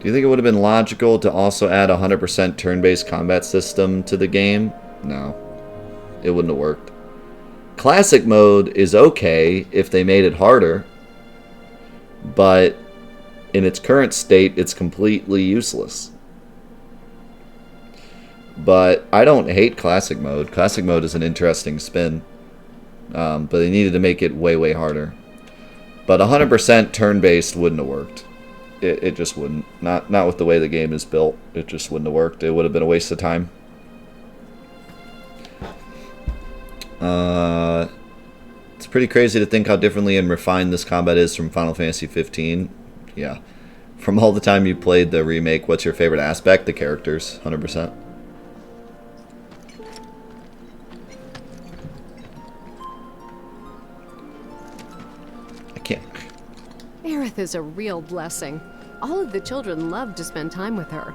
Do you think it would have been logical to also add a 100% turn-based combat system to the game? No. It wouldn't have worked. Classic mode is okay if they made it harder, but in its current state, it's completely useless. But I don't hate Classic mode. Classic mode is an interesting spin, but they needed to make it way, way harder. But 100% turn-based wouldn't have worked. It just wouldn't. Not with the way the game is built. It just wouldn't have worked. It would have been a waste of time. It's pretty crazy to think how differently and refined this combat is from Final Fantasy 15. Yeah. From all the time you played the remake, what's your favorite aspect? The characters, 100%. I can't. Aerith is a real blessing. All of the children love to spend time with her.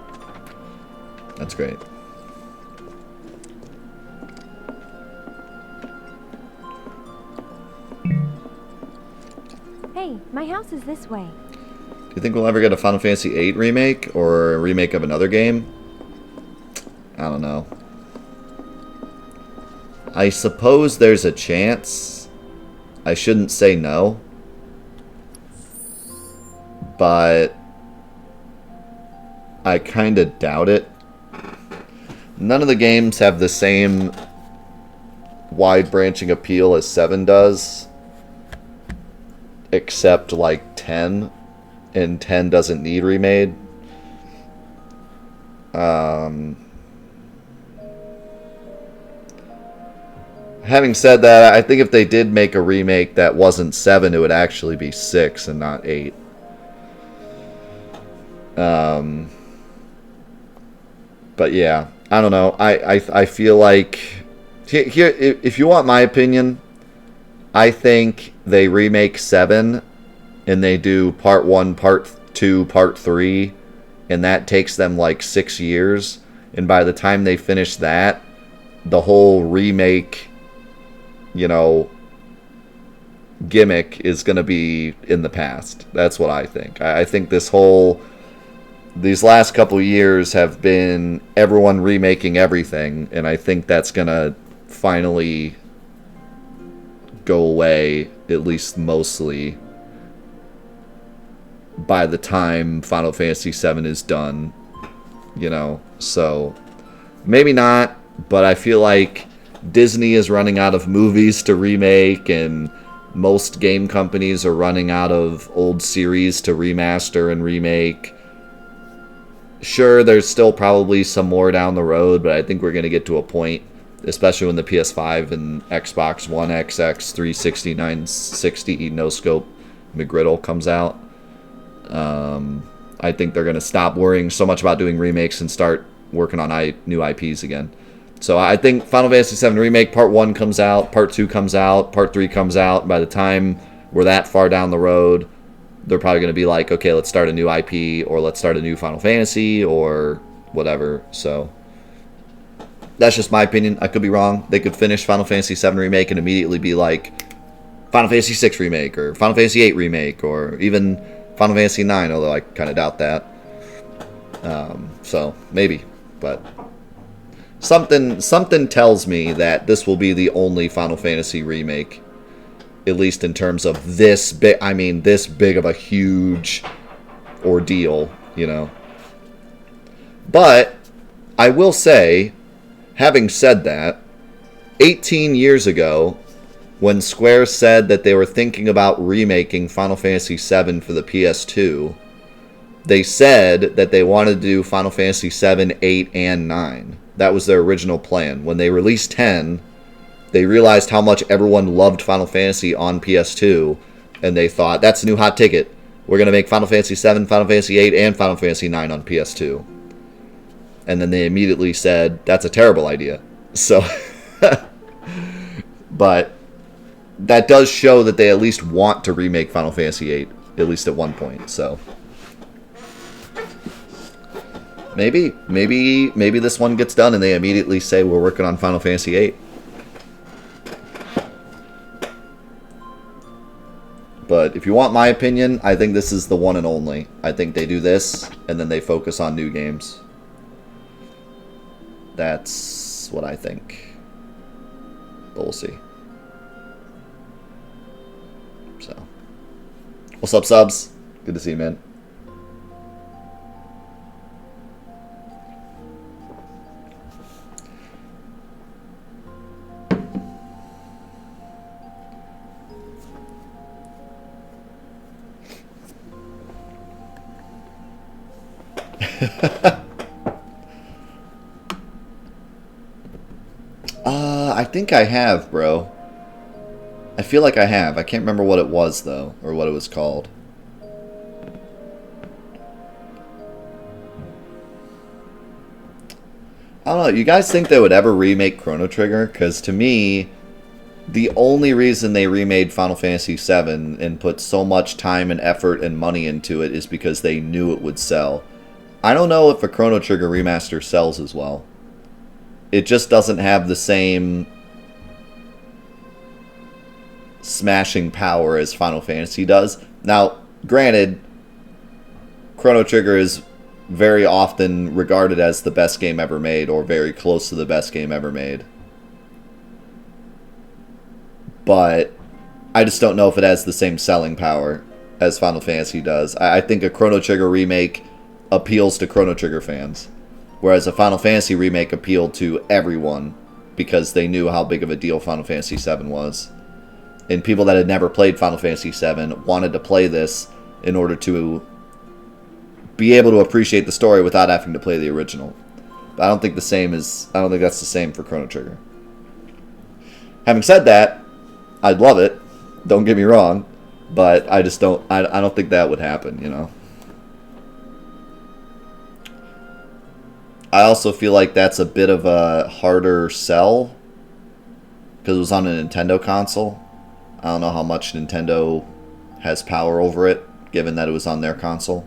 That's great. Hey, my house is this way. Do you think we'll ever get a Final Fantasy VIII remake or a remake of another game? I don't know. I suppose there's a chance. I shouldn't say no. But I kind of doubt it. None of the games have the same wide-branching appeal as 7 does. Except like 10, and 10 doesn't need remade. Having said that, I think if they did make a remake that wasn't 7, it would actually be 6 and not 8. But yeah, I don't know. I feel like here, if you want my opinion, I think they remake 7 and they do part 1, part 2, part 3, and that takes them like 6 years. And by the time they finish that, the whole remake, you know, gimmick is going to be in the past. That's what I think. I think these last couple years have been everyone remaking everything, and I think that's going to finally go away, at least mostly, by the time Final Fantasy VII is done, you know. So maybe not, but I feel like Disney is running out of movies to remake, and most game companies are running out of old series to remaster and remake. Sure, there's still probably some more down the road, but I think we're going to get to a point, especially when the PS5 and Xbox One XX 360 960 no-scope McGriddle comes out. I think they're going to stop worrying so much about doing remakes and start working on new IPs again. So I think Final Fantasy VII Remake Part 1 comes out, Part 2 comes out, Part 3 comes out. By the time we're that far down the road, they're probably going to be like, okay, let's start a new IP, or let's start a new Final Fantasy, or whatever. So that's just my opinion. I could be wrong. They could finish Final Fantasy VII Remake and immediately be like Final Fantasy VI Remake, or Final Fantasy VIII Remake, or even Final Fantasy IX, although I kind of doubt that. So maybe, but something tells me that this will be the only Final Fantasy remake, at least in terms of this big. I mean, this big of a huge ordeal, you know. But I will say, having said that, 18 years ago, when Square said that they were thinking about remaking Final Fantasy VII for the PS2, they said that they wanted to do Final Fantasy VII, 8, and 9. That was their original plan. When they released 10, they realized how much everyone loved Final Fantasy on PS2, and they thought, that's a new hot ticket. We're going to make Final Fantasy VII, Final Fantasy VIII, and Final Fantasy IX on PS2. And then they immediately said, that's a terrible idea. So, but that does show that they at least want to remake Final Fantasy VIII, at least at one point, so. Maybe this one gets done and they immediately say, we're working on Final Fantasy VIII. But But if you want my opinion, I think this is the one and only. I think they do this, and then they focus on new games. That's what I think. But we'll see. So, what's up, subs? Good to see you, man. I think I have, bro. I feel like I have. I can't remember what it was, though, or what it was called. I don't know. You guys think they would ever remake Chrono Trigger? Because to me, the only reason they remade Final Fantasy VII and put so much time and effort and money into it is because they knew it would sell. I don't know if a Chrono Trigger remaster sells as well. It just doesn't have the same smashing power as Final Fantasy does. Now, granted, Chrono Trigger is very often regarded as the best game ever made, or very close to the best game ever made. But I just don't know if it has the same selling power as Final Fantasy does. I think a Chrono Trigger remake appeals to Chrono Trigger fans, whereas a Final Fantasy remake appealed to everyone because they knew how big of a deal Final Fantasy VII was. And people that had never played Final Fantasy VII wanted to play this in order to be able to appreciate the story without having to play the original. But I don't think that's the same for Chrono Trigger. Having said that, I'd love it. Don't get me wrong, but I just don't. I don't think that would happen. You know. I also feel like that's a bit of a harder sell because it was on a Nintendo console. I don't know how much Nintendo has power over it, given that it was on their console.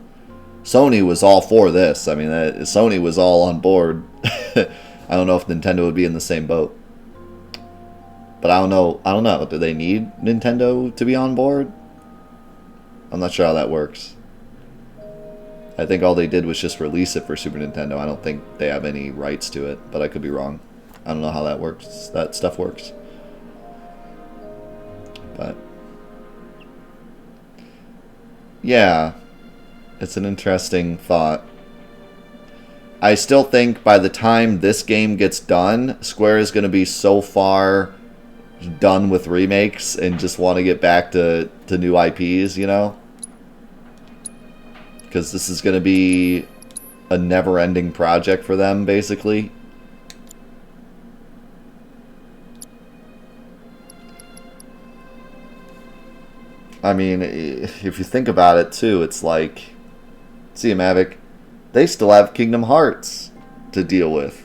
Sony was all for this. I mean, Sony was all on board. I don't know if Nintendo would be in the same boat. But I don't know. Do they need Nintendo to be on board? I'm not sure how that works. I think all they did was just release it for Super Nintendo. I don't think they have any rights to it, but I could be wrong. I don't know how that works. That stuff works. But yeah, it's an interesting thought. I still think by the time this game gets done, Square is going to be so far done with remakes and just want to get back to new IPs, you know? Because this is going to be a never-ending project for them, basically. I mean, if you think about it, too, it's like... See, Mavic, they still have Kingdom Hearts to deal with.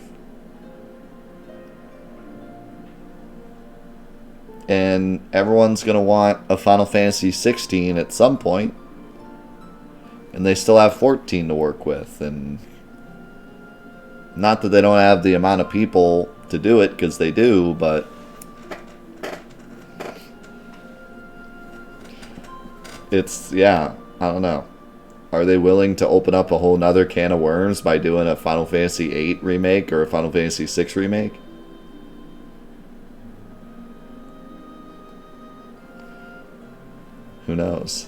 And everyone's going to want a Final Fantasy 16 at some point. And they still have 14 to work with. And not that they don't have the amount of people to do it, because they do, but... It's, yeah, I don't know. Are they willing to open up a whole nother can of worms by doing a Final Fantasy VIII remake or a Final Fantasy VI remake? Who knows?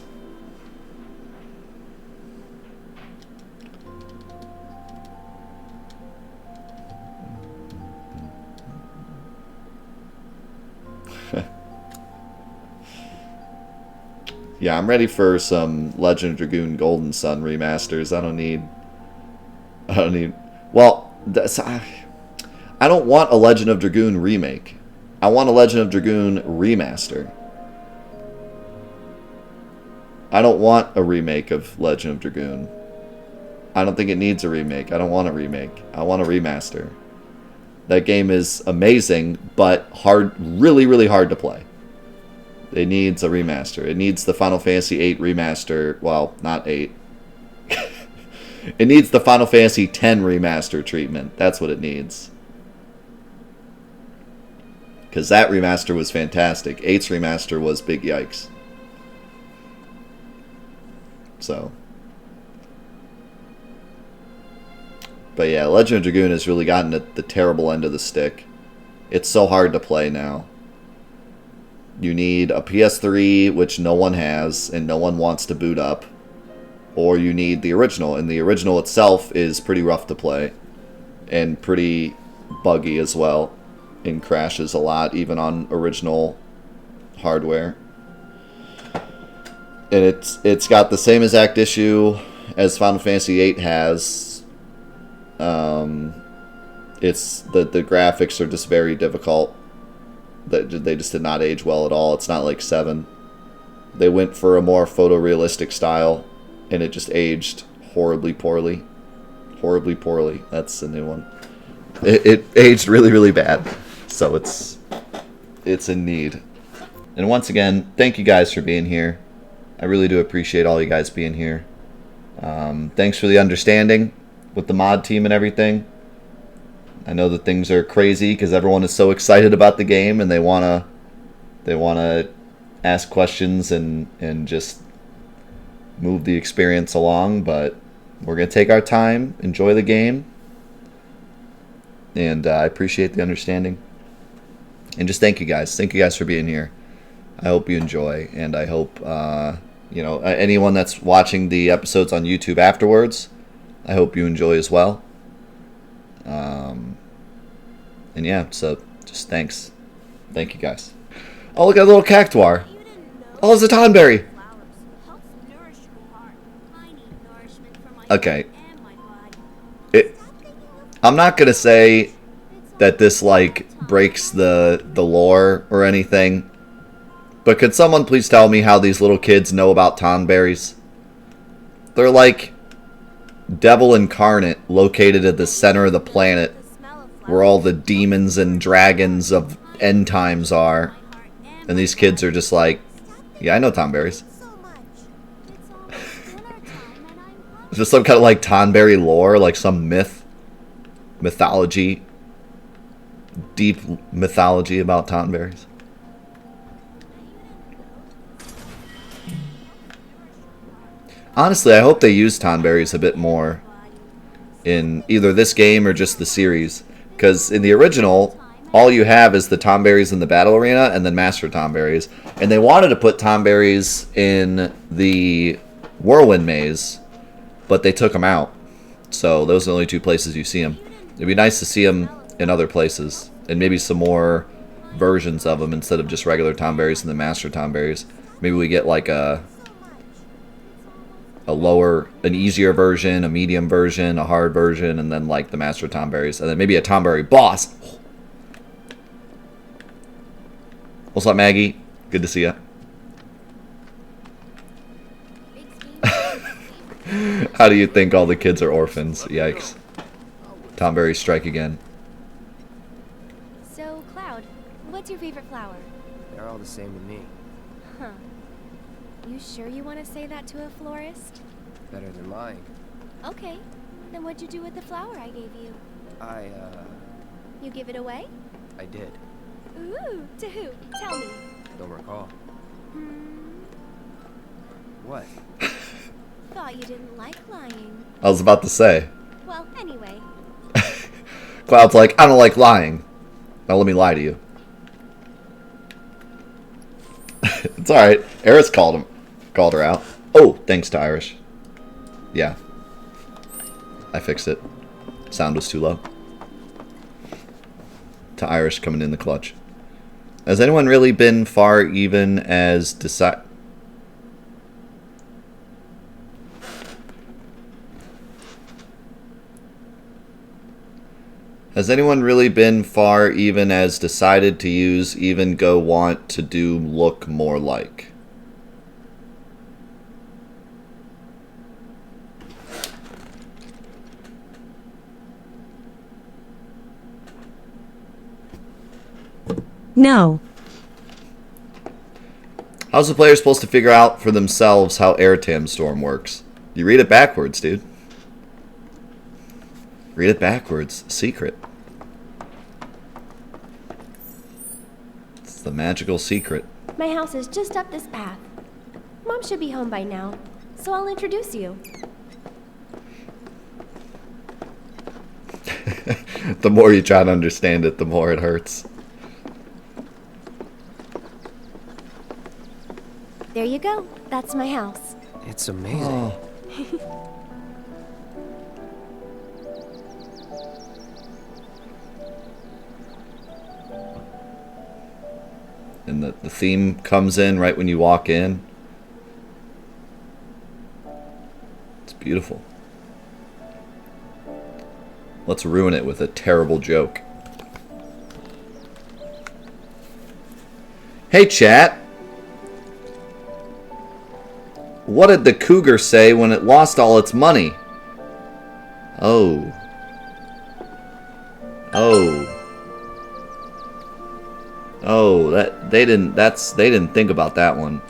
Yeah, I'm ready for some Legend of Dragoon Golden Sun remasters. I don't need... Well, I don't want a Legend of Dragoon remake. I want a Legend of Dragoon remaster. I don't want a remake of Legend of Dragoon. I don't think it needs a remake. I don't want a remake. I want a remaster. That game is amazing, but hard, really, really hard to play. It needs a remaster. It needs the Final Fantasy VIII remaster. Well, not 8. It needs the Final Fantasy X remaster treatment. That's what it needs. Because that remaster was fantastic. 8's remaster was big yikes. So, but yeah, Legend of Dragoon has really gotten at the terrible end of the stick. It's so hard to play now. You need a PS3, which no one has, and no one wants to boot up. Or you need the original, and the original itself is pretty rough to play. And pretty buggy as well. And crashes a lot, even on original hardware. And it's got the same exact issue as Final Fantasy VIII has. It's the graphics are just very difficult. They just did not age well at all. It's not like 7. They went for a more photorealistic style, and it just aged horribly poorly. Horribly poorly. That's a new one. It aged really, really bad. So it's in need. And once again, thank you guys for being here. I really do appreciate all you guys being here. Thanks for the understanding with the mod team and everything. I know that things are crazy because everyone is so excited about the game and they wanna ask questions and just move the experience along. But we're gonna take our time, enjoy the game, and I appreciate the understanding. And just thank you guys. Thank you guys for being here. I hope you enjoy, and I hope anyone that's watching the episodes on YouTube afterwards, I hope you enjoy as well. And yeah, so just thanks. Thank you guys. Oh, look at a little cactuar. Oh, it's a tonberry. Okay. I'm not gonna say that this like breaks the lore or anything, but could someone please tell me how these little kids know about tonberries? They're like devil incarnate, located at the center of the planet, where all the demons and dragons of end times are. And these kids are just like, yeah, I know tonberries. Is this some kind of like tonberry lore, like some mythology, deep mythology about tonberries? Honestly, I hope they use tonberries a bit more in either this game or just the series. Because in the original, all you have is the tonberries in the battle arena and then master tonberries. And they wanted to put tonberries in the whirlwind maze, but they took them out. So those are the only 2 places you see them. It'd be nice to see them in other places. And maybe some more versions of them instead of just regular tonberries and the master tonberries. Maybe we get like an easier version, a medium version, a hard version, and then like the master tonberries, and then maybe a tonberry boss. What's up, Maggie? Good to see ya. How do you think all the kids are orphans? Yikes. Tonberries strike again. So, Cloud, what's your favorite flower? They're all the same to me. Huh. You sure you want to say that to a florist? Better than mine. Okay. Then what'd you do with the flower I gave you? You give it away? I did. Ooh, to who? Tell me. Don't recall. What? Thought you didn't like lying. I was about to say. Well, anyway. Cloud's like, I don't like lying. Now let me lie to you. It's alright. Eris called her out. Oh, thanks to Irish. Yeah. I fixed it. Sound was too low. To Irish coming in the clutch. Has anyone really been far even as Has anyone really been far even as decided to use even go want to do look more like? No. How's the player supposed to figure out for themselves how Airtam Storm works? You read it backwards, dude. Read it backwards. Secret. It's the magical secret. My house is just up this path. Mom should be home by now. so I'll introduce you. The more you try to understand it, the more it hurts. There you go. That's my house. It's amazing. And the theme comes in right when you walk in. It's beautiful. Let's ruin it with a terrible joke. Hey, chat. What did the cougar say when it lost all its money? Oh. Oh. Oh, they didn't think about that one.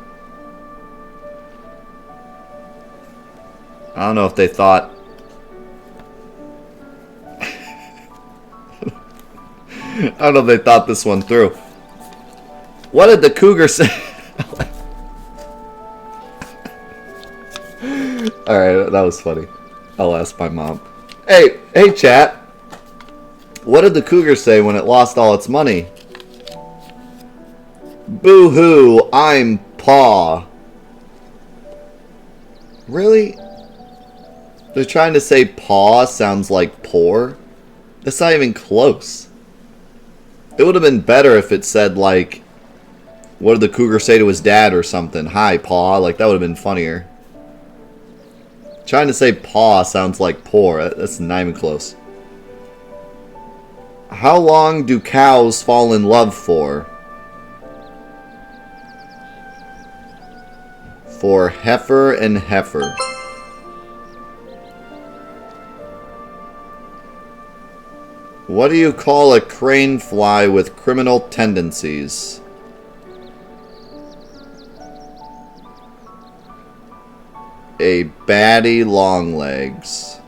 I don't know if they thought. I don't know if they thought this one through. What did the cougar say? Alright, that was funny. I'll ask my mom. Hey, chat. What did the cougar say when it lost all its money? Boo-hoo, I'm Paw. Really? They're trying to say paw sounds like poor? That's not even close. It would have been better if it said, like, what did the cougar say to his dad or something? Hi, Paw. Like, that would have been funnier. Trying to say paw sounds like poor. That's not even close. How long do cows fall in love for? For heifer and heifer. What do you call a crane fly with criminal tendencies? A baddie longlegs.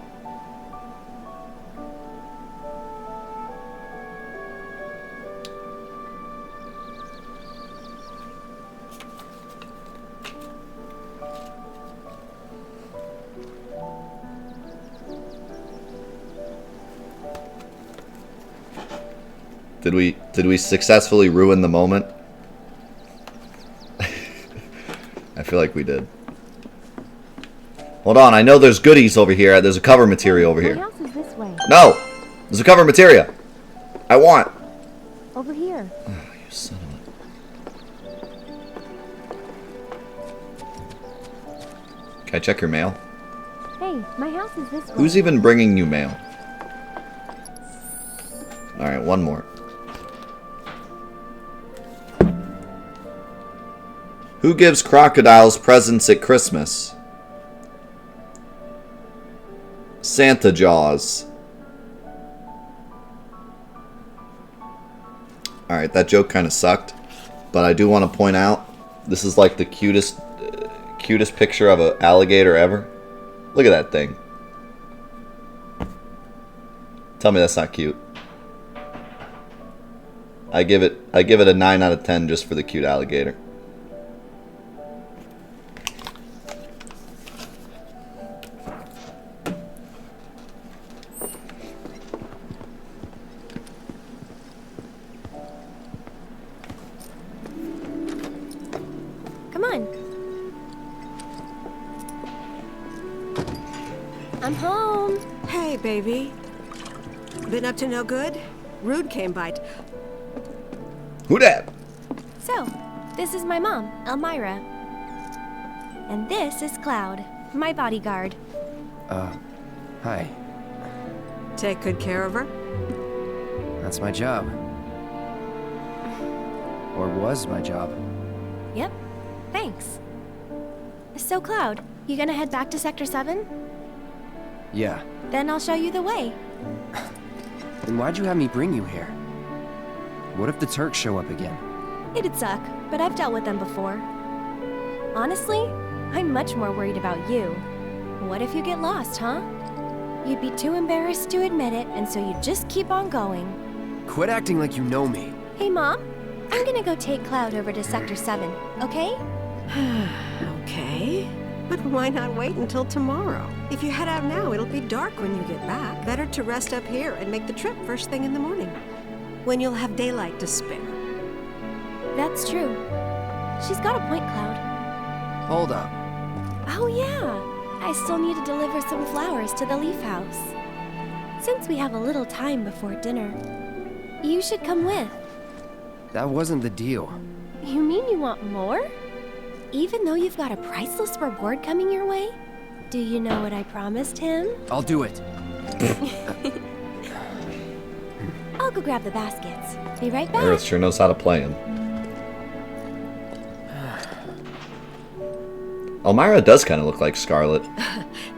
Did we successfully ruin the moment? I feel like we did. Hold on, I know there's goodies over here. There's a cover material over here. My house is this way. No! There's a cover material. I want. Over here. Oh, you son of a... Can I check your mail? Hey, my house is this way. Who's even bringing you mail? Alright, one more. Who gives crocodiles presents at Christmas? Santa Jaws. Alright, that joke kind of sucked. But I do want to point out, this is like the cutest picture of an alligator ever. Look at that thing. Tell me that's not cute. I give it a 9 out of 10 just for the cute alligator. Come on. I'm home. Hey, baby. Been up to no good? Rude came by. Who dat? So, this is my mom, Elmira. And this is Cloud, my bodyguard. Hi. Take good care of her? That's my job. Or was my job. Yep. Thanks. So, Cloud, you gonna head back to Sector 7? Yeah. Then I'll show you the way. Then why'd you have me bring you here? What if the Turks show up again? It'd suck, but I've dealt with them before. Honestly, I'm much more worried about you. What if you get lost, huh? You'd be too embarrassed to admit it, and so you'd just keep on going. Quit acting like you know me. Hey, Mom. I'm gonna go take Cloud over to Sector 7, okay? Okay. But why not wait until tomorrow? If you head out now, it'll be dark when you get back. Better to rest up here and make the trip first thing in the morning, when you'll have daylight to spare. That's true. She's got a point, Cloud. Hold up. Oh yeah, I still need to deliver some flowers to the Leaf House. Since we have a little time before dinner, you should come with. That wasn't the deal. You mean you want more? Even though you've got a priceless reward coming your way? Do you know what I promised him? I'll do it. I'll go grab the baskets. Be right back. Aerith sure knows how to play him. Elmira does kind of look like Scarlet.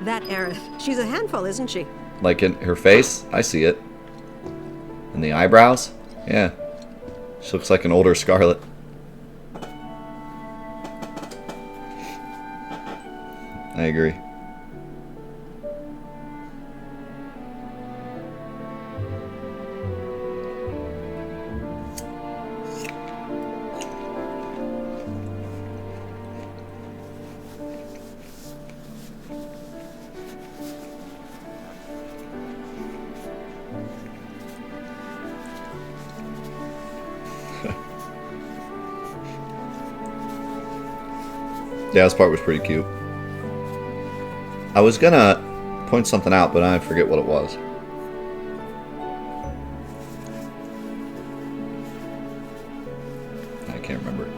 That Aerith. She's a handful, isn't she? Like in her face, I see it. And the eyebrows, yeah. She looks like an older Scarlet. I agree. Yeah, this part was pretty cute. I was gonna point something out, but I forget what it was. I can't remember.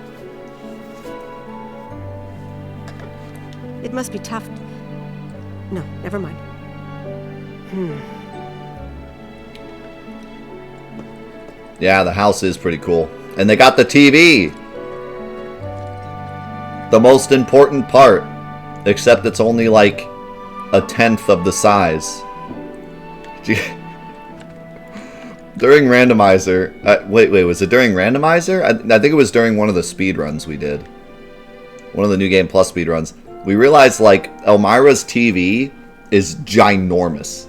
It must be tough. No, never mind. Yeah, the house is pretty cool. And they got the TV! The most important part. Except it's only like a tenth of the size. During randomizer... wait, was it during randomizer? I think it was during one of the speedruns we did. One of the New Game Plus speedruns. We realized, like, Elmira's TV is ginormous.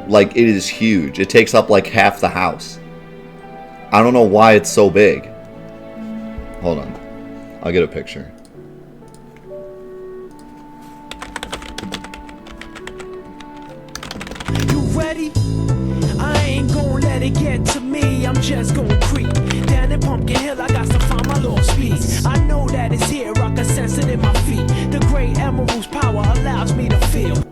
Like, it is huge. It takes up, like, half the house. I don't know why it's so big. Hold on. I'll get a picture. You ready? I ain't gon' let it get to me. I'm just gon' creep down in Pumpkin Hill. I got to find my lost piece. I know that it's here. I can sense it in my feet. The great emerald's power allows me to feel.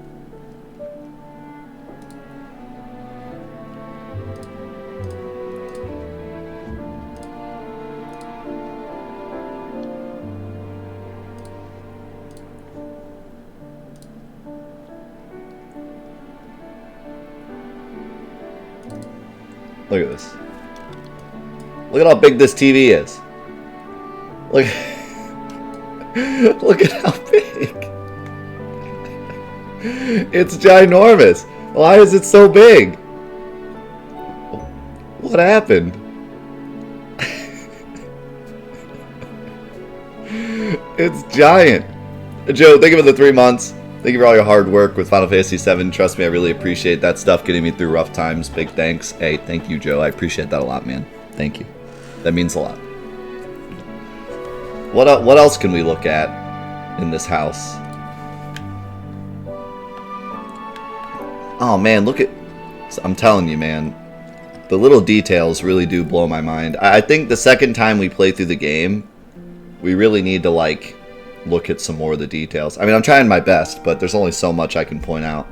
Look at this. Look at how big this TV is. Look, look at how big. It's ginormous. Why is it so big? What happened? It's giant. Joe, thank you for the 3 months. Thank you for all your hard work with Final Fantasy VII. Trust me, I really appreciate that stuff, getting me through rough times. Big thanks. Hey, thank you, Joe. I appreciate that a lot, man. Thank you. That means a lot. What else can we look at in this house? Oh, man, look at... I'm telling you, man. The little details really do blow my mind. I think the second time we play through the game, we really need to, like... look at some more of the details. I mean, I'm trying my best, but there's only so much I can point out.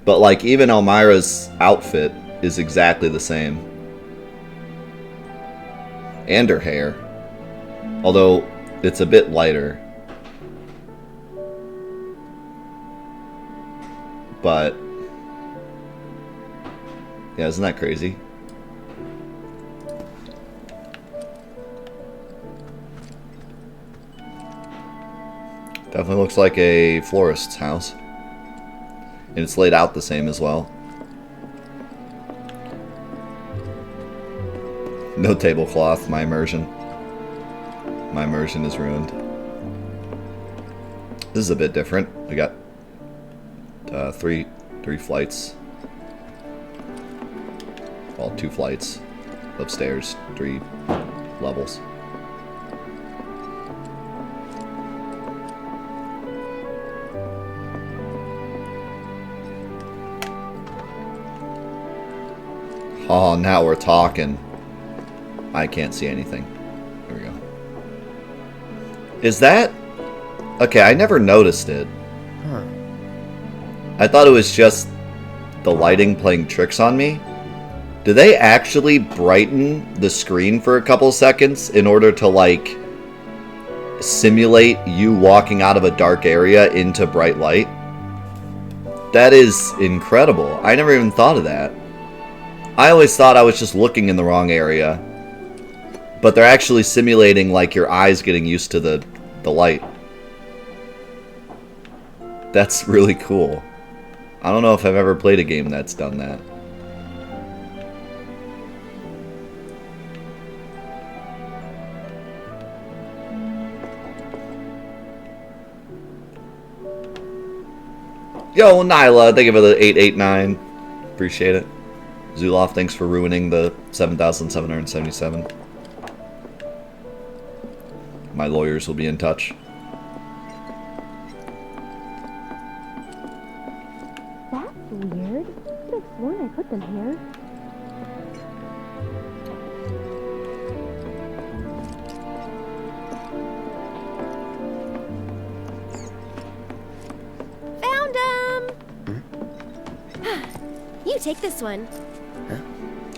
But, like, even Elmira's outfit is exactly the same. And her hair. Although, it's a bit lighter. But... yeah, isn't that crazy? Definitely looks like a florist's house. And it's laid out the same as well. No tablecloth, my immersion. My immersion is ruined. This is a bit different. We got three flights. Well, 2 flights. Upstairs, 3 levels. Oh, now we're talking. I can't see anything. There we go. Is that... Okay, I never noticed it. Huh. I thought it was just the lighting playing tricks on me. Do they actually brighten the screen for a couple seconds in order to, like, simulate you walking out of a dark area into bright light? That is incredible. I never even thought of that. I always thought I was just looking in the wrong area. But they're actually simulating, like, your eyes getting used to the light. That's really cool. I don't know if I've ever played a game that's done that. Yo, Nyla, thank you for the 889. Appreciate it. Zuloff, thanks for ruining the 7,777. My lawyers will be in touch. That's weird. I could have sworn I put them here. Found them! You take this one.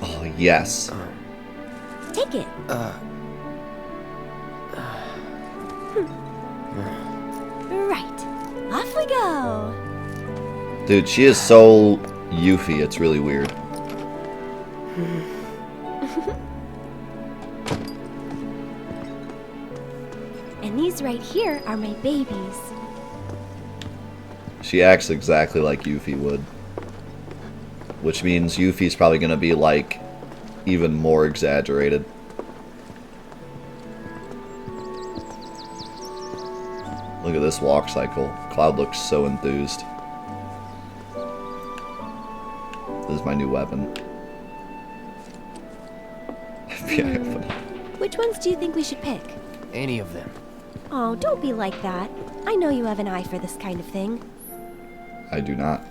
Oh, yes. Take it. Right. Off we go. Dude, she is so Yuffie, it's really weird. And these right here are my babies. She acts exactly like Yuffie would. Which means Yuffie's probably going to be, like, even more exaggerated. Look at this walk cycle. Cloud looks so enthused. This is my new weapon. FBI opening. Which ones do you think we should pick? Any of them. Oh, don't be like that. I know you have an eye for this kind of thing. I do not.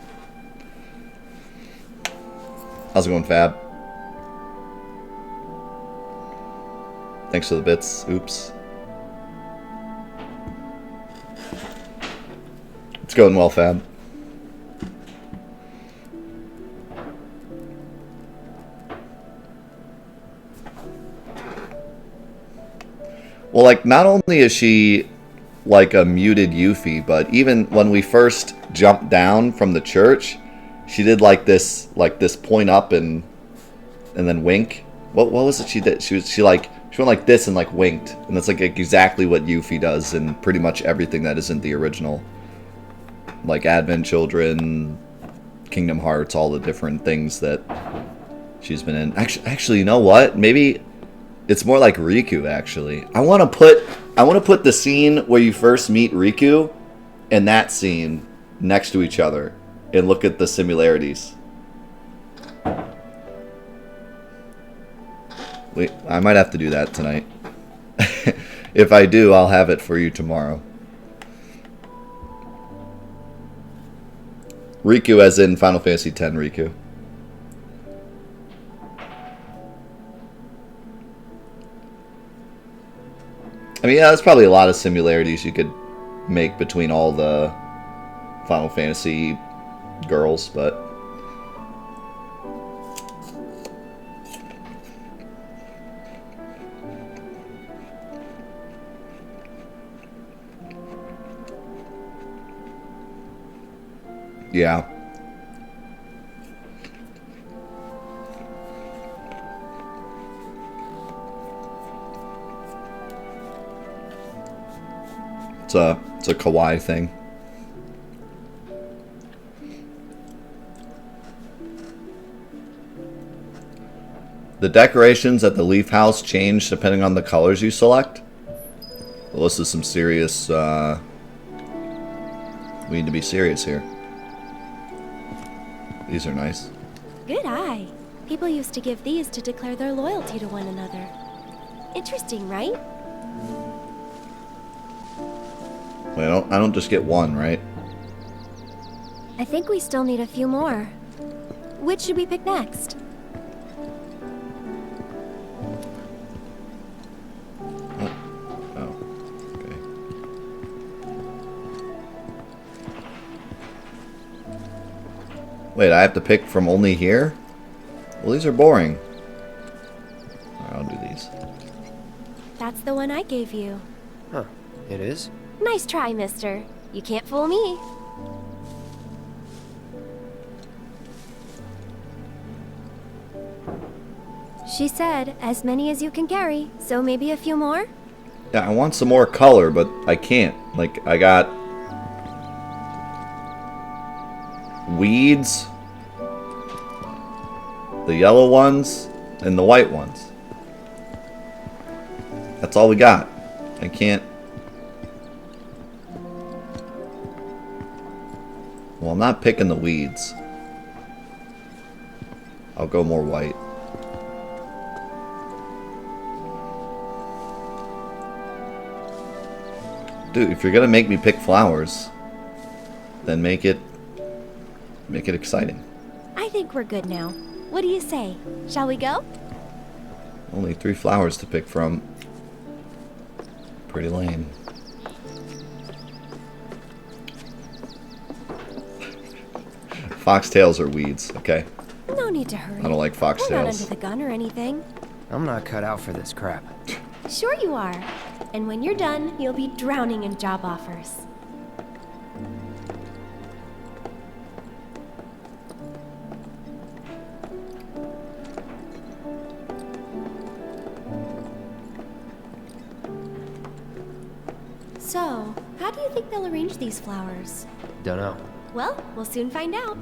How's it going, Fab? Thanks for the bits. Oops. It's going well, Fab. Well, like, not only is she like a muted Yuffie, but even when we first jumped down from the church, she did like this point up and then wink. What was it she did? She went like this and like winked, and that's like exactly what Yuffie does in pretty much everything that isn't the original. Like Advent Children, Kingdom Hearts, all the different things that she's been in. Actually, you know what? Maybe it's more like Riku. Actually, I want to put the scene where you first meet Riku and that scene next to each other and look at the similarities. Wait, I might have to do that tonight. If I do, I'll have it for you tomorrow. Riku as in Final Fantasy X Riku. I mean, yeah, there's probably a lot of similarities you could make between all the Final Fantasy girls, but yeah. It's a kawaii thing. The decorations at the Leaf House change depending on the colors you select. Well, this is some serious, we need to be serious here. These are nice. Good eye. People used to give these to declare their loyalty to one another. Interesting, right? Well, I don't just get one, right? I think we still need a few more. Which should we pick next? Wait, I have to pick from only here? Well, these are boring. Alright, I'll do these. That's the one I gave you. Huh. It is? Nice try, mister. You can't fool me. She said, as many as you can carry, so maybe a few more? Yeah, I want some more color, but I can't. Like, I got weeds, the yellow ones, and the white ones. That's all we got. I can't. Well, I'm not picking the weeds. I'll go more white. Dude, if you're gonna make me pick flowers, then make it exciting. I think we're good now. What do you say? Shall we go? Only 3 flowers to pick from. Pretty lame. Foxtails are weeds, okay? No need to hurry. I don't like We're not under foxtails. the gun or anything. I'm not cut out for this crap. Sure you are. And when you're done, you'll be drowning in job offers. So, how do you think they'll arrange these flowers? Dunno. Well, we'll soon find out.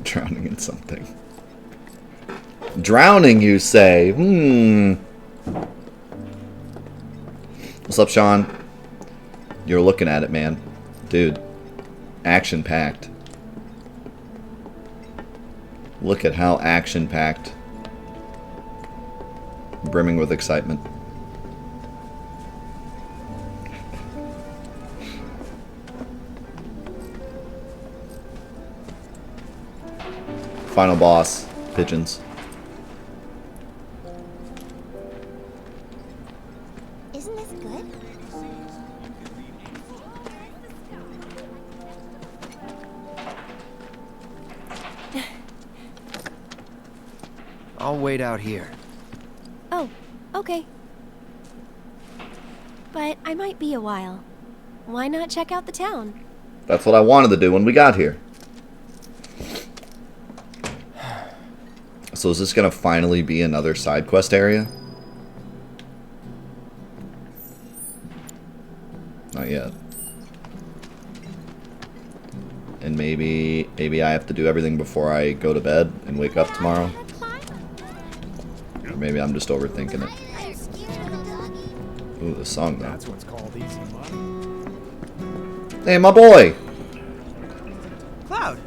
Drowning in something. Drowning, you say? What's up, Sean? You're looking at it, man. Dude. Action-packed. Look at how action-packed. Brimming with excitement. Final boss. Pigeons. Isn't this good? I'll wait out here. Oh, okay. But I might be a while. Why not check out the town? That's what I wanted to do when we got here. So is this going to finally be another side quest area? Not yet. And maybe I have to do everything before I go to bed and wake up tomorrow. Or maybe I'm just overthinking it. Ooh, the song though. That's what's called easy money. Hey, my boy! Cloud,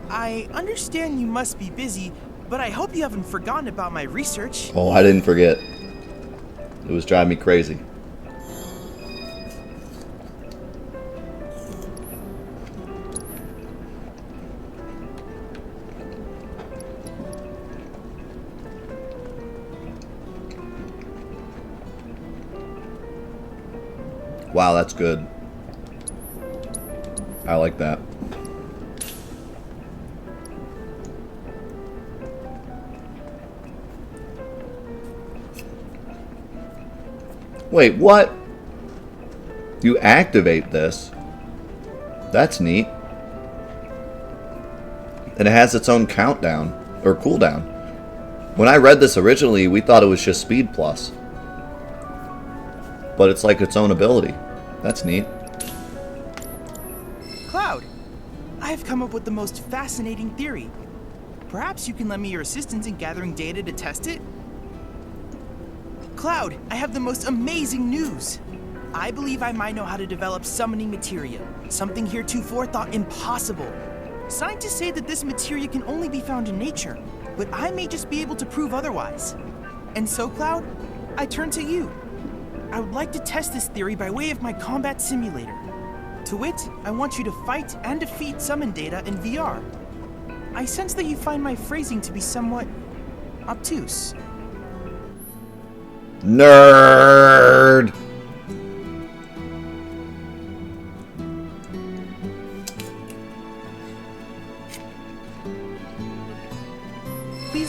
I understand you must be busy, but I hope you haven't forgotten about my research. Oh, I didn't forget. It was driving me crazy. Wow, that's good. I like that. Wait, what? You activate this. That's neat. And it has its own countdown, or cooldown. When I read this originally, we thought it was just speed plus. But it's like its own ability. That's neat. Cloud, I have come up with the most fascinating theory. Perhaps you can lend me your assistance in gathering data to test it? Cloud, I have the most amazing news. I believe I might know how to develop summoning materia, something heretofore thought impossible. Scientists say that this materia can only be found in nature, but I may just be able to prove otherwise. And so, Cloud, I turn to you. I would like to test this theory by way of my combat simulator. To wit, I want you to fight and defeat summon data in VR. I sense that you find my phrasing to be somewhat obtuse. Nerd!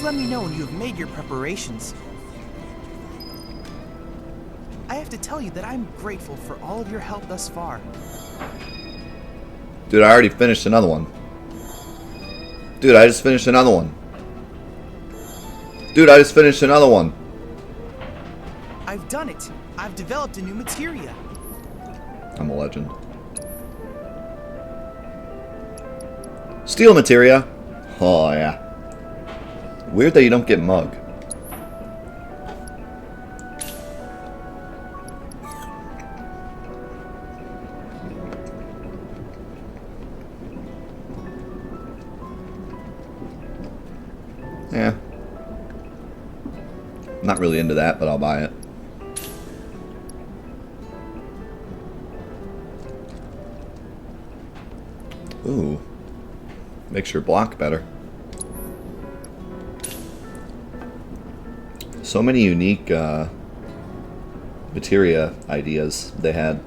Please let me know when you have made your preparations. I have to tell you that I'm grateful for all of your help thus far. Dude, I already finished another one. Dude, I just finished another one. Dude, I just finished another one. I've done it. I've developed a new materia. I'm a legend. Steel materia. Oh, yeah. Weird that you don't get mug. Yeah. Not really into that, but I'll buy it. Ooh. Makes your block better. So many unique materia ideas they had.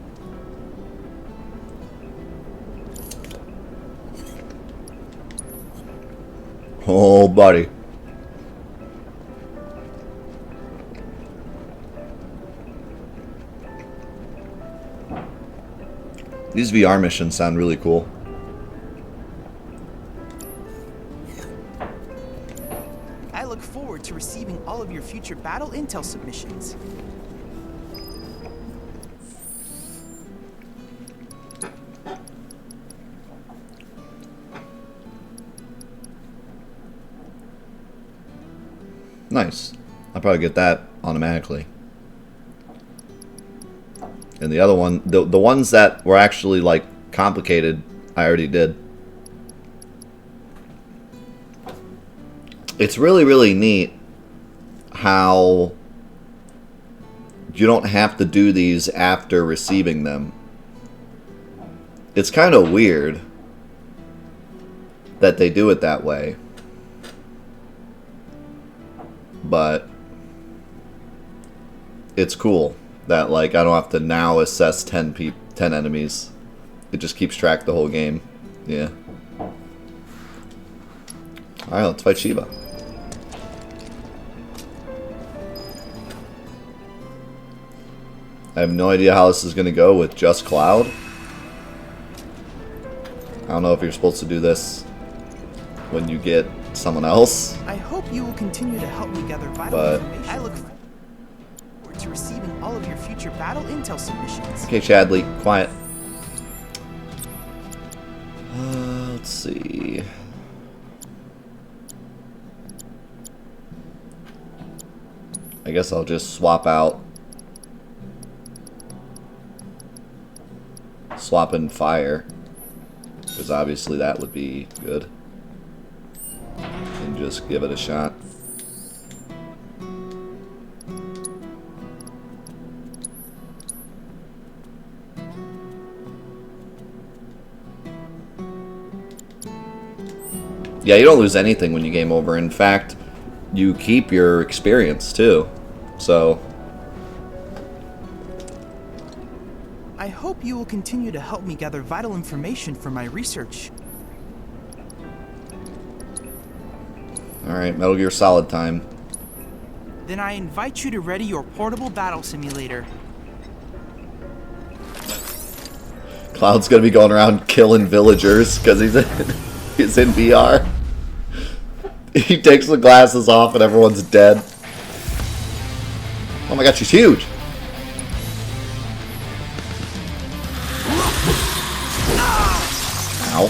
Oh, buddy. These VR missions sound really cool. I look forward to receiving all of your future battle intel submissions. Nice. I'll probably get that automatically. And the other one, the ones that were actually like complicated, I already did. It's really, really neat how you don't have to do these after receiving them. It's kind of weird that they do it that way. But it's cool that like I don't have to now assess 10 enemies. It just keeps track the whole game. Yeah. Alright, let's fight Shiva. I have no idea how this is going to go with just Cloud. I don't know if you're supposed to do this when you get someone else. I hope you will continue to help me gather vital information. I look forward to receiving all of your future battle intel submissions. Okay, Chadley, quiet. Let's see. I guess I'll just swap out. Swap in fire. Because obviously that would be good. And just give it a shot. Yeah, you don't lose anything when you game over. In fact, you keep your experience too. So I hope you will continue to help me gather vital information for my research. alright, Metal Gear Solid time. Then I invite you to ready your portable battle simulator. Cloud's gonna be going around killing villagers because he's in VR. He takes the glasses off and everyone's dead. Oh my god, she's huge! Ow.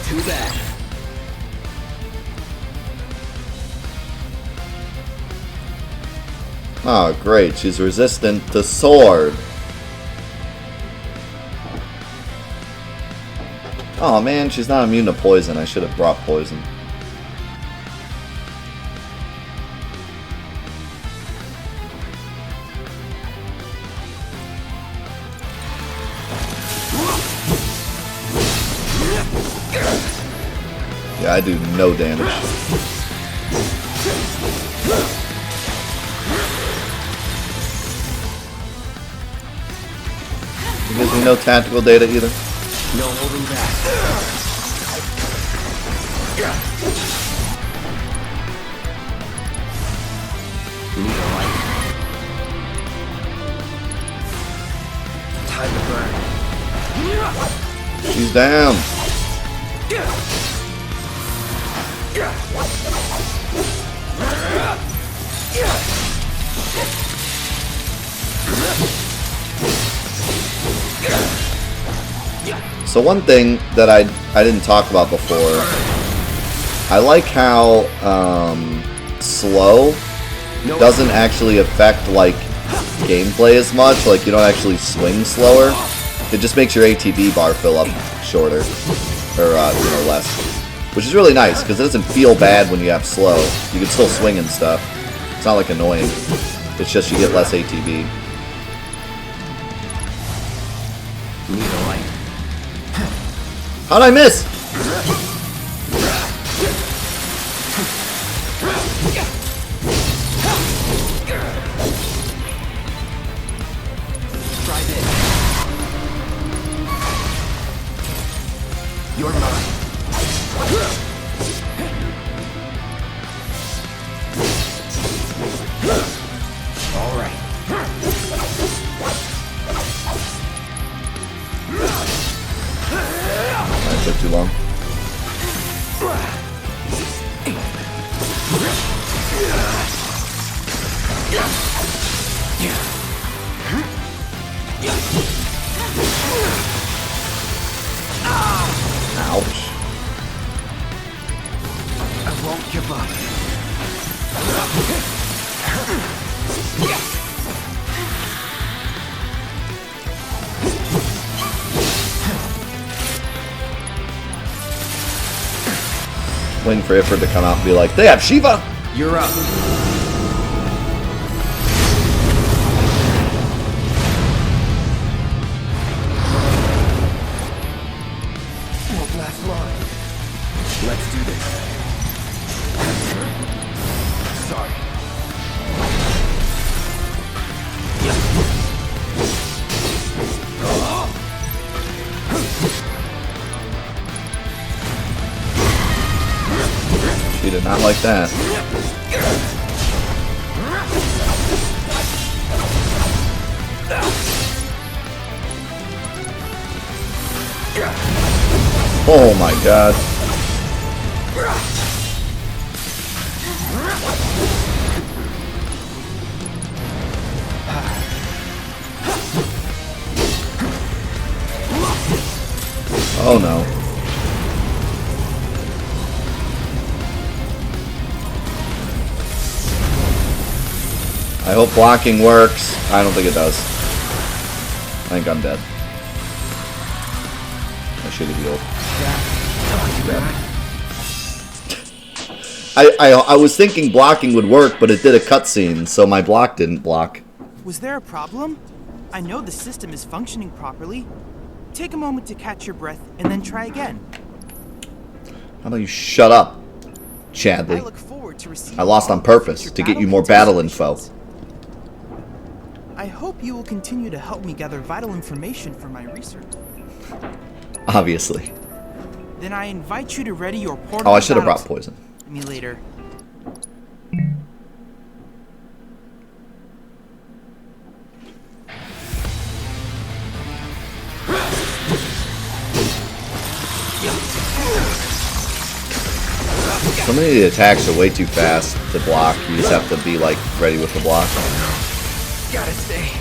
Too bad. Oh great, she's resistant to sword. Oh man, she's not immune to poison. I should have brought poison. Yeah, I do no damage. It gives me no tactical data either. No holding back. Need a light. Time to burn. She's down. So one thing that I didn't talk about before, I like how slow doesn't actually affect like gameplay as much. Like you don't actually swing slower. It just makes your ATB bar fill up shorter or less, which is really nice because it doesn't feel bad when you have slow. You can still swing and stuff. It's not like annoying. It's just you get less ATB. Need a light. How'd I miss? Try this. You're mine. All right. That took too long. Ouch. I won't give up. Waiting for Ifrit to come out and be like, they have Shiva! You're up. Won't last long. Let's do this. Sorry. She did not like that. Oh my god. Oh no. I hope blocking works. I don't think it does. I think I'm dead. I should have healed. I was thinking blocking would work, but it did a cutscene, so my block didn't block. Was there a problem? I know the system is functioning properly. Take a moment to catch your breath and then try again. How about you shut up, I Chadley? look forward to receiving I lost on purpose to get you more battle info. I hope you will continue to help me gather vital information for my research. Obviously. Then I invite you to ready your portable Oh, I should have brought battle poison. to me later. Some of the attacks are way too fast to block. You just have to be like ready with the block. Gotta stay.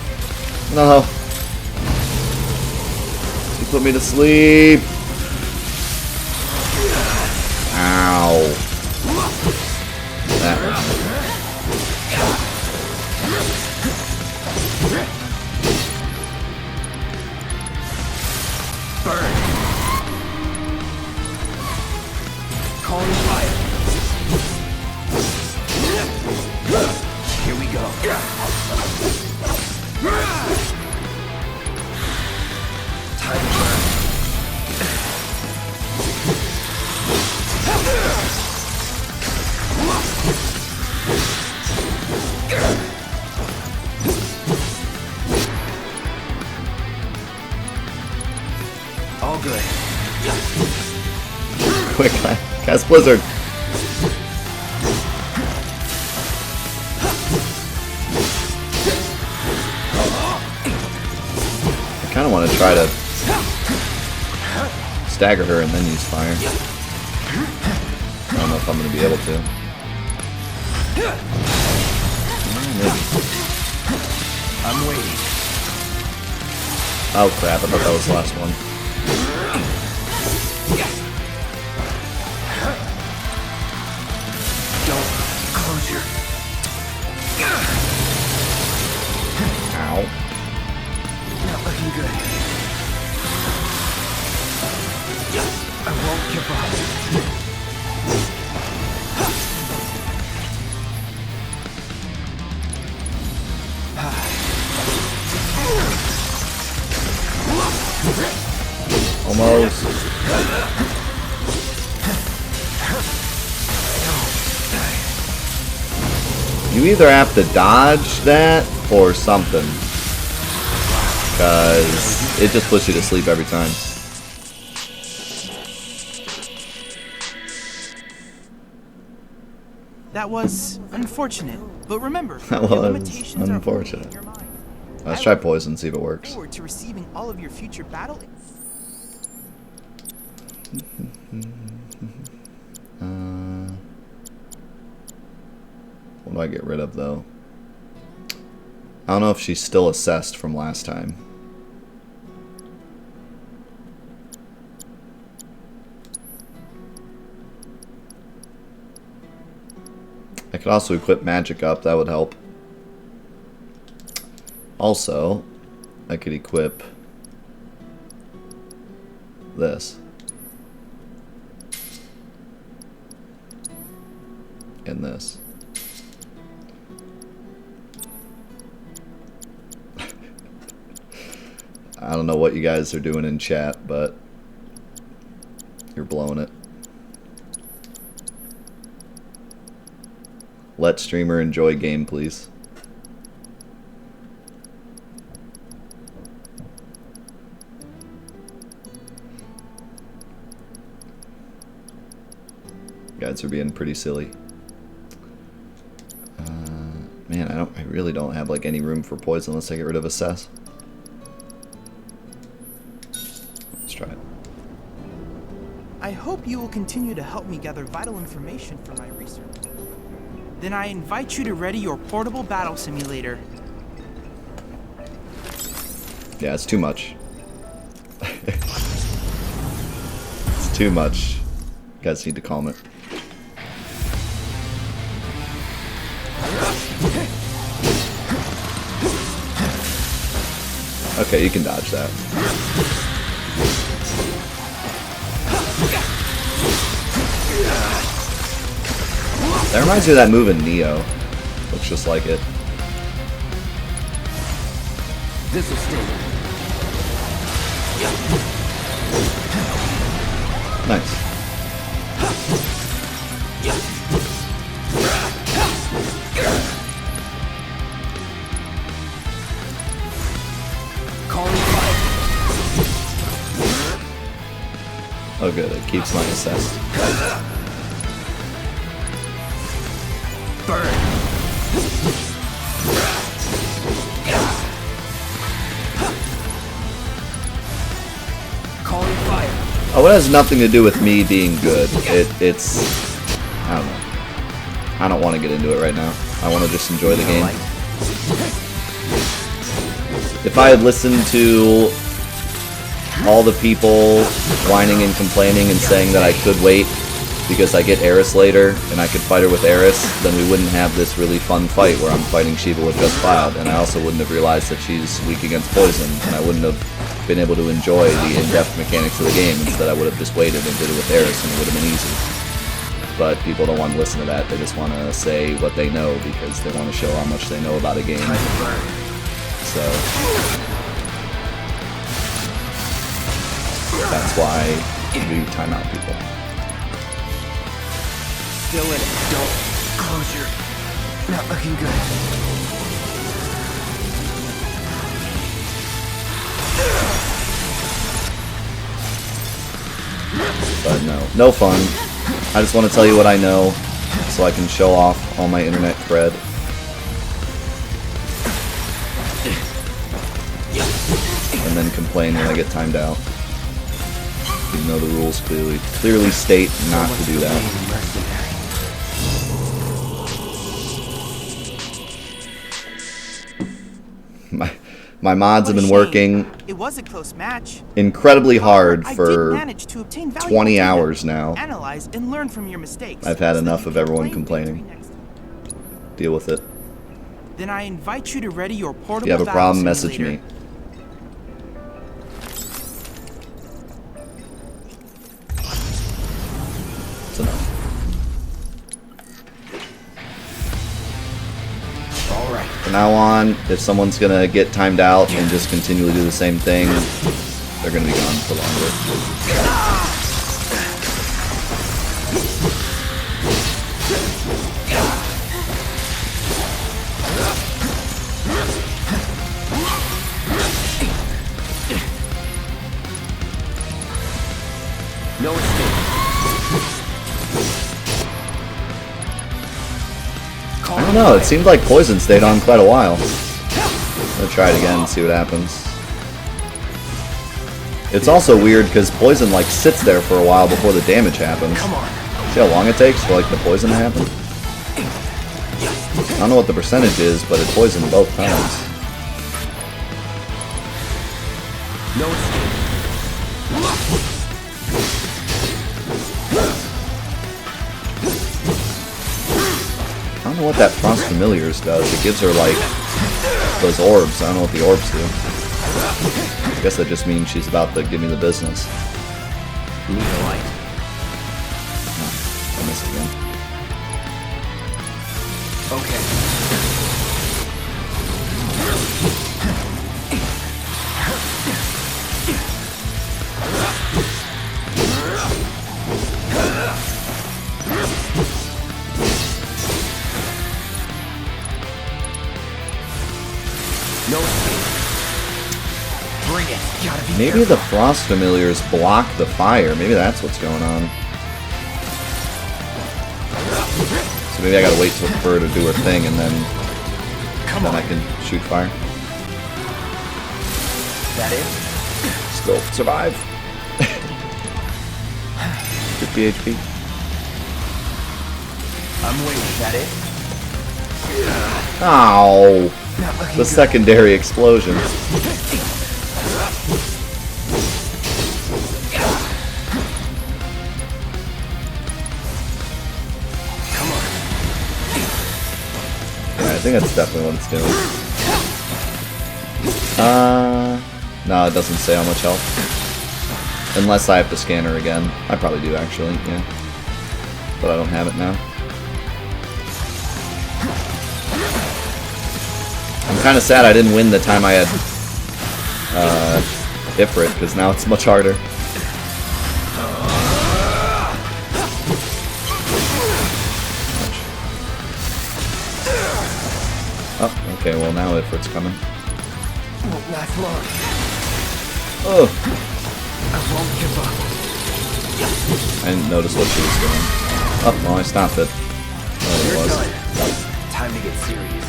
No. You put me to sleep. Ow. That one. Burn. Calling fire. Here we go. Time to burn. quick, cast Blizzard. I kind of want to try to stagger her and then use fire. I don't know if I'm going to be able to. Maybe. I'm waiting. Oh crap, I thought that was the last one. Don't close your... Ow. Not looking good. I won't give up. Almost. You either have to dodge that or something. Because it just puts you to sleep every time. That was unfortunate, but remember, That your was limitations are unfortunate. only in your mind. Let's try poison, see if it works. Forward to receiving all of your future battle. What do I get rid of, though? I don't know if she's still assessed from last time. I could also equip magic up, that would help. Also, I could equip this. And this. I don't know what you guys are doing in chat, but you're blowing it. Let streamer enjoy game, please. You guys are being pretty silly. Man, I really don't have like any room for poison unless I get rid of assess. Let's try it. I hope you will continue to help me gather vital information for my research. Then I invite you to ready your portable battle simulator. Yeah, it's too much. It's too much. You guys need to calm it. Okay, you can dodge that. That reminds me of that move in Neo. Looks just like it. This'll sting. Nice. Calling fire. Oh good, it keeps my assess. Burn. Calling fire. Oh, it has nothing to do with me being good. It's... I don't know. I don't want to get into it right now. I want to just enjoy the game. If I had listened to all the people whining and complaining and saying that I could wait because I get Eris later and I could fight her with Eris, then we wouldn't have this really fun fight where I'm fighting Shiva with just Cloud, and I also wouldn't have realized that she's weak against poison, and I wouldn't have been able to enjoy the in-depth mechanics of the game. Instead, I would have just waited and did it with Eris, and it would have been easy. But people don't want to listen to that. They just want to say what they know because they want to show how much they know about a game. So that's why we time out people. Still in it. Don't close your... Not looking good. But no fun. I just want to tell you what I know so I can show off all my internet cred. And then complain when I get timed out. Even though the rules clearly state not to do that. My mods have been working It was a close match. incredibly hard I did for manage to obtain valuable 20 data, hours now. Analyze and learn from your mistakes. I've had so that enough you of can everyone claim complaining. victory next time. Deal with it. Then I invite you to ready your portable If you have a battle problem, message simulator. me. That's enough. Alright. From now on, if someone's gonna get timed out and just continually do the same thing, they're gonna be gone for longer. No escape. I don't know, it seemed like Poison stayed on quite a while. I'm gonna try it again and see what happens. It's also weird because Poison like sits there for a while before the damage happens. Come on. See how long it takes for like the poison to happen? I don't know what the percentage is, but it poisoned both times. No escape. I don't know what that Frost Familiars does. It gives her like those orbs. I don't know what the orbs do. I guess that just means she's about to give me the business. Need a light. I miss again. Okay. No escape. Bring it. Gotta be Maybe careful. the Frost Familiars block the fire. Maybe that's what's going on. So maybe I gotta wait for her to do her thing and then I can shoot fire. That it? Still survive. Good PHP. I'm waiting. That it? Ow! Not looking The good. secondary explosion. Come on. Yeah, I think that's definitely what it's doing. No, it doesn't say how much health. Unless I have to scan her again. I probably do, actually, yeah. But I don't have it now. I'm kind of sad I didn't win the time I had Ifrit, because now it's much harder. Oh, okay, well now Ifrit's coming. Won't last long. Oh, I won't give up. I didn't notice what she was doing. Oh, well, I stopped it. Oh, You're it was. done. Time to get serious.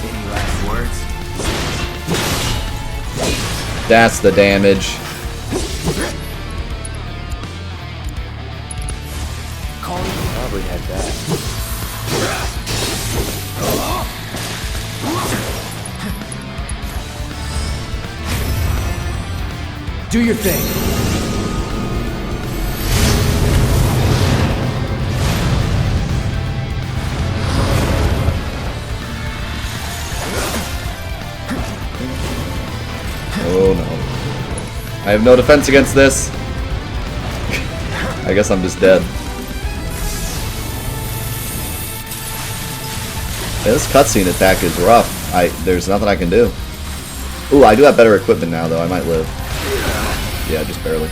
Any last words? That's the damage. Colin probably had that. Do your thing. Oh no. I have no defense against this. I guess I'm just dead. Yeah, this cutscene attack is rough. There's nothing I can do. Ooh, I do have better equipment now though. I might live. Yeah, just barely.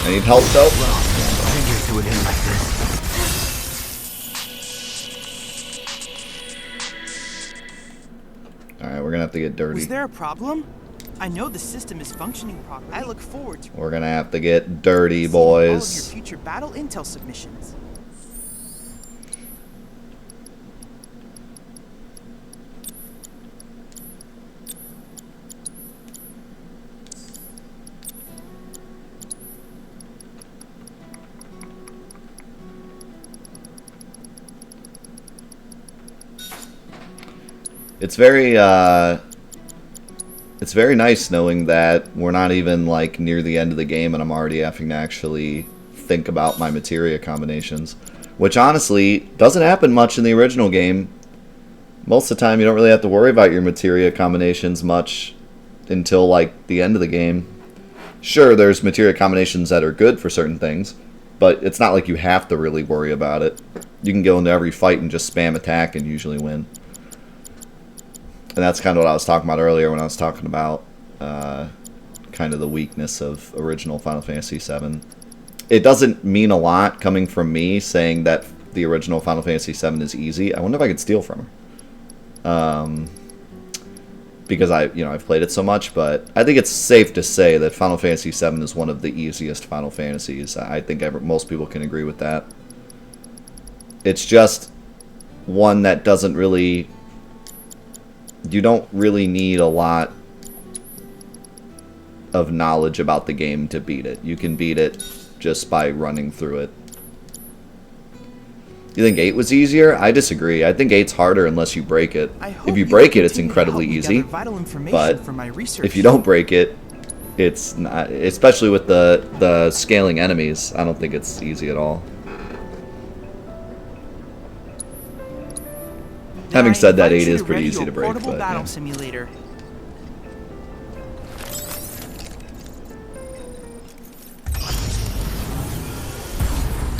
I need help though. Figure to it in like this. Alright, we're gonna have to get dirty. Was there a problem? I know the system is functioning properly. I look forward to We're gonna have to get dirty, seeing all of your boys. future battle intel submissions. It's very nice knowing that we're not even like near the end of the game and I'm already having to actually think about my materia combinations, which honestly doesn't happen much in the original game. Most of the time you don't really have to worry about your materia combinations much until like the end of the game. Sure, there's materia combinations that are good for certain things, but it's not like you have to really worry about it. You can go into every fight and just spam attack and usually win. And that's kind of what I was talking about earlier when I was talking about kind of the weakness of original Final Fantasy VII. It doesn't mean a lot coming from me saying that the original Final Fantasy VII is easy. I wonder if I could steal from her. Because I've played it so much, but I think it's safe to say that Final Fantasy VII is one of the easiest Final Fantasies. I think most people can agree with that. It's just one that doesn't really... You don't really need a lot of knowledge about the game to beat it. You can beat it just by running through it. You think 8 was easier? I disagree. I think 8's harder unless you break it. If you break it, it's incredibly easy. But if you don't break it, it's not. Especially with the scaling enemies, I don't think it's easy at all. Having said that, 8 is pretty easy to break, but yeah. Simulator.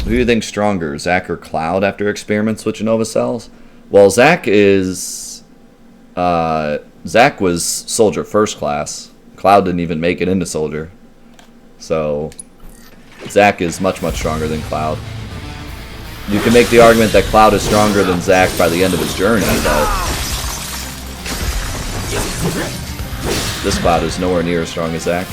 Who do you think's stronger, Zack or Cloud after experiments with Genova cells? Well, Zack was Soldier First Class. Cloud didn't even make it into Soldier. So, Zack is much, much stronger than Cloud. You can make the argument that Cloud is stronger than Zack by the end of his journey, but this Cloud is nowhere near as strong as Zack.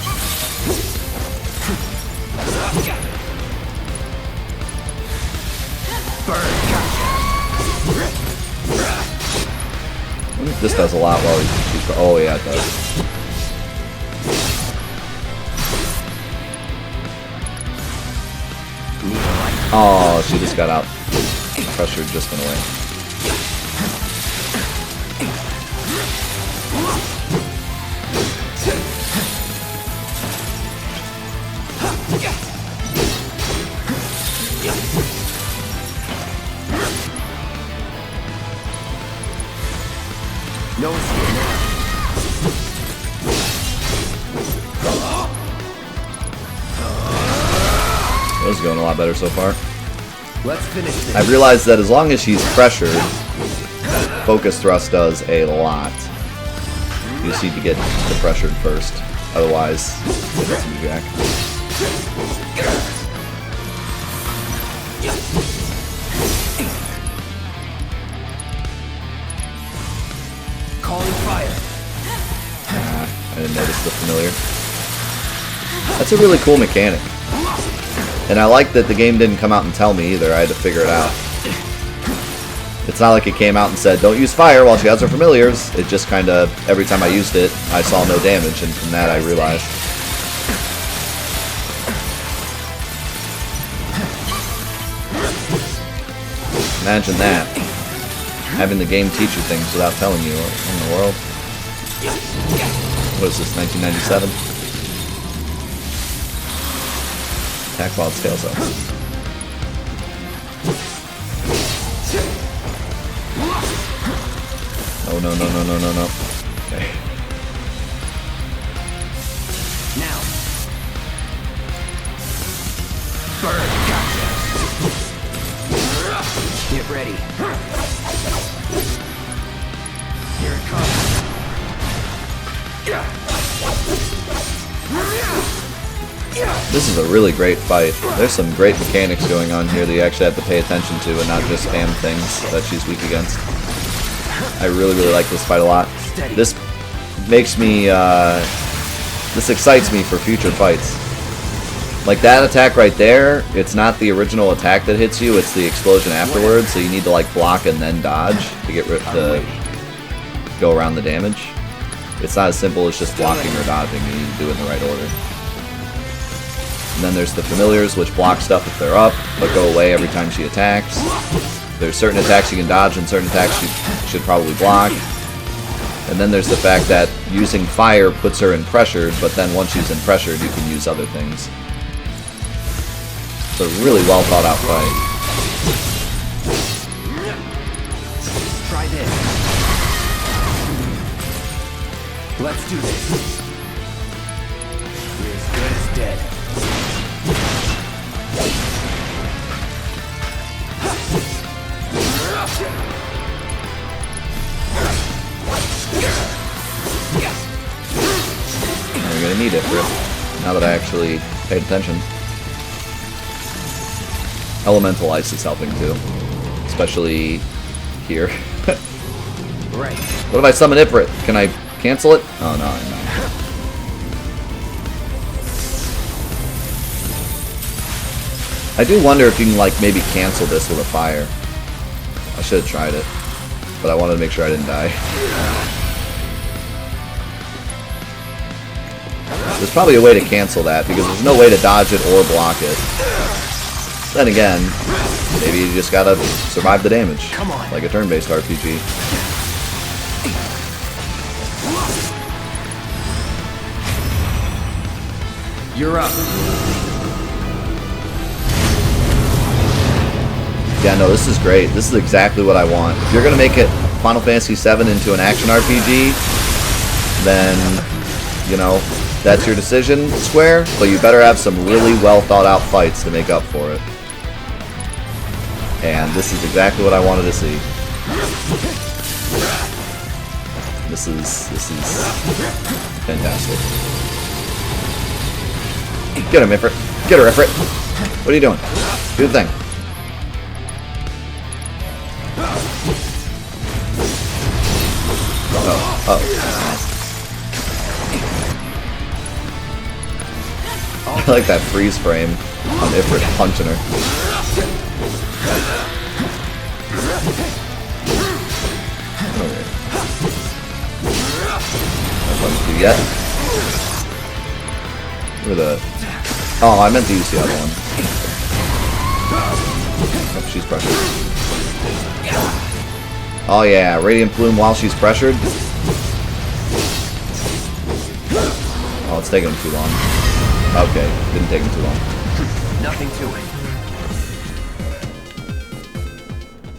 I wonder if this does a lot while he's... Oh yeah, it does. Oh, she just got out. Pressure just went away. No escape now. This is going a lot better so far. Let's finish this. I've realized that as long as she's pressured, focus thrust does a lot. You just need to get the pressured first. Otherwise, it doesn't do jack. Calling fire. I didn't notice the familiar. That's a really cool mechanic. And I like that the game didn't come out and tell me either. I had to figure it out. It's not like it came out and said, don't use fire while she has her familiars. It just kind of, every time I used it, I saw no damage, and from that I realized. Imagine that. Having the game teach you things without telling you. What in the world? What is this, 1997? Attack while it scales up. Oh no no no no no no. Okay. Now. Burn. Gotcha. Get ready. Here it comes. This is a really great fight. There's some great mechanics going on here that you actually have to pay attention to and not just spam things that she's weak against. I really, really like this fight a lot. This makes me This excites me for future fights. Like that attack right there, it's not the original attack that hits you, it's the explosion afterwards, so you need to like block and then dodge to get to go around the damage. It's not as simple as just blocking or dodging, you need to do it in the right order. And then there's the familiars, which block stuff if they're up, but go away every time she attacks. There's certain attacks you can dodge and certain attacks you should probably block. And then there's the fact that using fire puts her in pressured, but then once she's in pressured, you can use other things. It's a really well thought out fight. Try this. Let's do this. You're as good as dead. You're gonna need it for it, now that I actually paid attention. Elemental Ice is helping too, especially here. Right. What if I summon Ifrit? Can I cancel it? Oh no, I'm not. I do wonder if you can like maybe cancel this with a fire. I should have tried it, but I wanted to make sure I didn't die. There's probably a way to cancel that because there's no way to dodge it or block it. Then again, maybe you just gotta survive the damage, like a turn-based RPG. You're up. Yeah, no, this is great. This is exactly what I want. If you're gonna make it Final Fantasy VII into an action RPG, then, you know, that's your decision, Square, but you better have some really well thought out fights to make up for it. And this is exactly what I wanted to see. This is fantastic. Get him, Ifrit. Get her, Ifrit. What are you doing? Do the thing. I like that freeze frame on Ifrit punching her. Yet. Where the... Oh, I meant to use the other one. Oh, she's pressured. Oh yeah, Radiant Plume while she's pressured. Oh, it's taking him too long. Okay, didn't take him too long. Nothing to it.